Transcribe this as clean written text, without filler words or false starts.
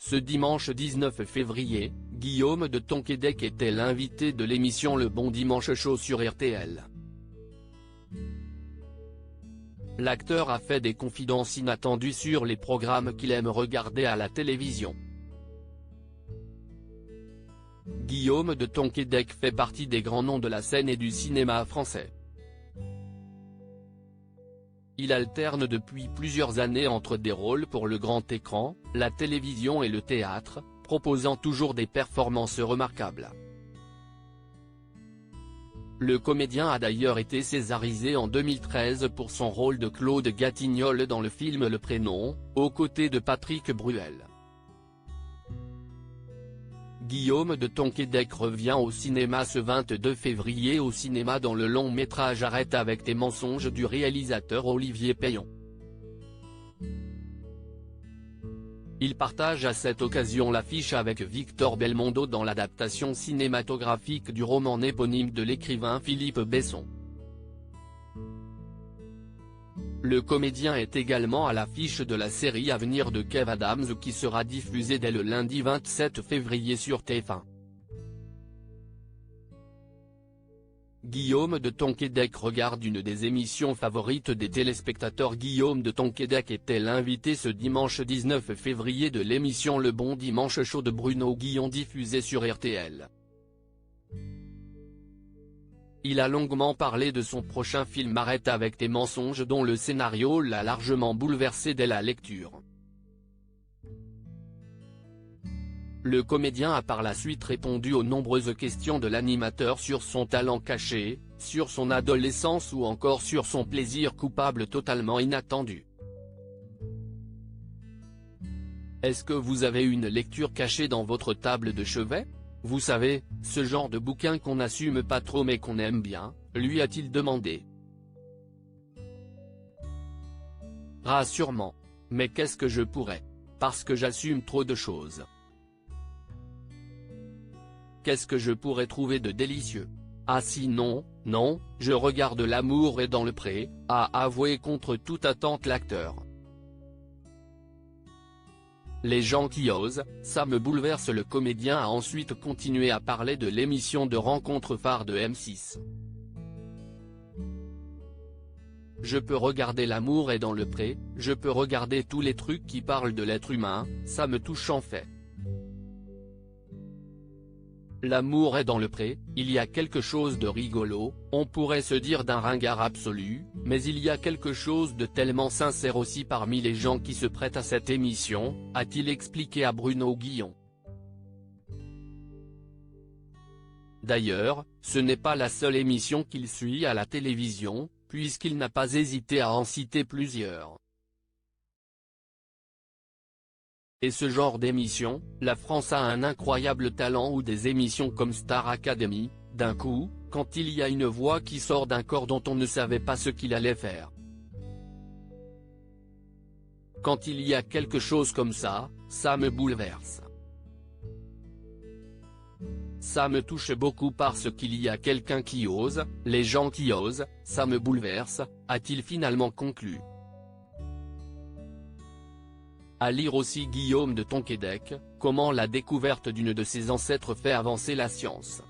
Ce dimanche 19 février, Guillaume de Tonquédec était l'invité de l'émission Le Bon Dimanche Show sur RTL. L'acteur a fait des confidences inattendues sur les programmes qu'il aime regarder à la télévision. Guillaume de Tonquédec fait partie des grands noms de la scène et du cinéma français. Il alterne depuis plusieurs années entre des rôles pour le grand écran, la télévision et le théâtre, proposant toujours des performances remarquables. Le comédien a d'ailleurs été césarisé en 2013 pour son rôle de Claude Gatignolles dans le film Le Prénom, aux côtés de Patrick Bruel. Guillaume de Tonquédec revient au cinéma ce 22 février au cinéma dans le long-métrage Arrête avec tes mensonges du réalisateur Olivier Payon. Il partage à cette occasion l'affiche avec Victor Belmondo dans l'adaptation cinématographique du roman éponyme de l'écrivain Philippe Besson. Le comédien est également à l'affiche de la série à venir de Kev Adams qui sera diffusée dès le lundi 27 février sur TF1. Guillaume de Tonquédec regarde une des émissions favorites des téléspectateurs. Guillaume de Tonquédec était l'invité ce dimanche 19 février de l'émission Le Bon Dimanche Show de Bruno Guillon diffusée sur RTL. Il a longuement parlé de son prochain film Arrête avec tes mensonges dont le scénario l'a largement bouleversé dès la lecture. Le comédien a par la suite répondu aux nombreuses questions de l'animateur sur son talent caché, sur son adolescence ou encore sur son plaisir coupable totalement inattendu. Est-ce que vous avez une lecture cachée dans votre table de chevet ? Vous savez, ce genre de bouquin qu'on n'assume pas trop mais qu'on aime bien, lui a-t-il demandé. Rassure-moi. Mais qu'est-ce que je pourrais ? Parce que j'assume trop de choses. Qu'est-ce que je pourrais trouver de délicieux ? Ah si non, je regarde L'amour est dans le pré, a avoué contre toute attente l'acteur. Les gens qui osent, ça me bouleverse. Le comédien a ensuite continué à parler de l'émission de rencontre phare de M6. Je peux regarder L'amour est dans le pré, je peux regarder tous les trucs qui parlent de l'être humain, ça me touche en fait. L'amour est dans le pré, il y a quelque chose de rigolo, on pourrait se dire d'un ringard absolu, mais il y a quelque chose de tellement sincère aussi parmi les gens qui se prêtent à cette émission, a-t-il expliqué à Bruno Guillon. D'ailleurs, ce n'est pas la seule émission qu'il suit à la télévision, puisqu'il n'a pas hésité à en citer plusieurs. Et ce genre d'émission, la France a un incroyable talent. Ou des émissions comme Star Academy, d'un coup, quand il y a une voix qui sort d'un corps dont on ne savait pas ce qu'il allait faire. Quand il y a quelque chose comme ça me bouleverse. Ça me touche beaucoup parce qu'il y a quelqu'un qui ose, les gens qui osent, ça me bouleverse, a-t-il finalement conclu. À lire aussi Guillaume de Tonquédec, comment la découverte d'une de ses ancêtres fait avancer la science.